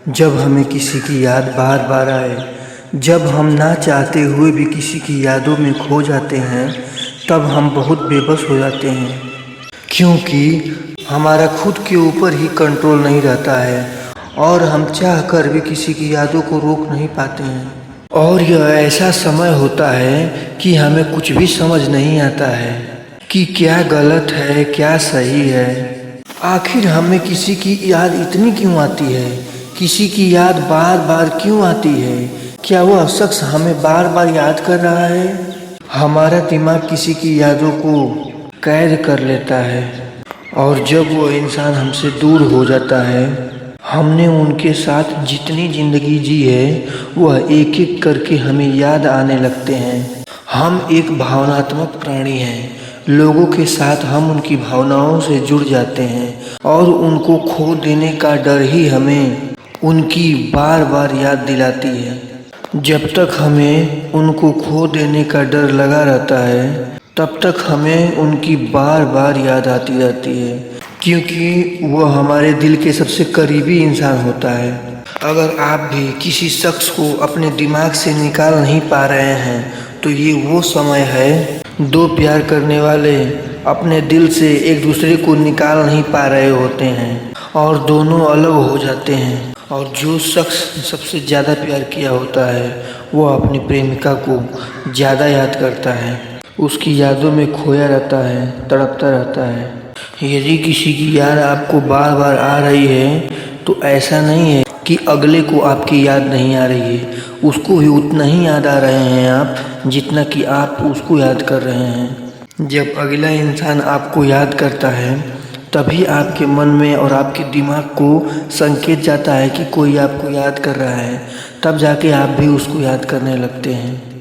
जब हमें किसी की याद बार बार आए, जब हम ना चाहते हुए भी किसी की यादों में खो जाते हैं, तब हम बहुत बेबस हो जाते हैं, क्योंकि हमारा खुद के ऊपर ही कंट्रोल नहीं रहता है और हम चाह कर भी किसी की यादों को रोक नहीं पाते हैं। और यह ऐसा समय होता है कि हमें कुछ भी समझ नहीं आता है कि क्या गलत है क्या सही है। आखिर हमें किसी की याद इतनी क्यों आती है, किसी की याद बार बार क्यों आती है? क्या वह शख्स हमें बार बार याद कर रहा है? हमारा दिमाग किसी की यादों को कैद कर लेता है और जब वो इंसान हमसे दूर हो जाता है, हमने उनके साथ जितनी ज़िंदगी जी है वह एक एक करके हमें याद आने लगते हैं। हम एक भावनात्मक प्राणी हैं। लोगों के साथ हम उनकी भावनाओं से जुड़ जाते हैं और उनको खो देने का डर ही हमें उनकी बार बार याद दिलाती है। जब तक हमें उनको खो देने का डर लगा रहता है, तब तक हमें उनकी बार बार याद आती रहती है, क्योंकि वह हमारे दिल के सबसे करीबी इंसान होता है। अगर आप भी किसी शख्स को अपने दिमाग से निकाल नहीं पा रहे हैं, तो ये वो समय है। दो प्यार करने वाले अपने दिल से एक दूसरे को निकाल नहीं पा रहे होते हैं और दोनों अलग हो जाते हैं, और जो शख्स सबसे ज़्यादा प्यार किया होता है वह अपनी प्रेमिका को ज़्यादा याद करता है, उसकी यादों में खोया रहता है, तड़पता रहता है। यदि किसी की याद आपको बार बार आ रही है, तो ऐसा नहीं है कि अगले को आपकी याद नहीं आ रही है, उसको भी उतना ही याद आ रहे हैं आप, जितना कि आप उसको याद कर रहे हैं। जब अगला इंसान आपको याद करता है, तभी आपके मन में और आपके दिमाग को संकेत जाता है कि कोई आपको याद कर रहा है, तब जाके आप भी उसको याद करने लगते हैं।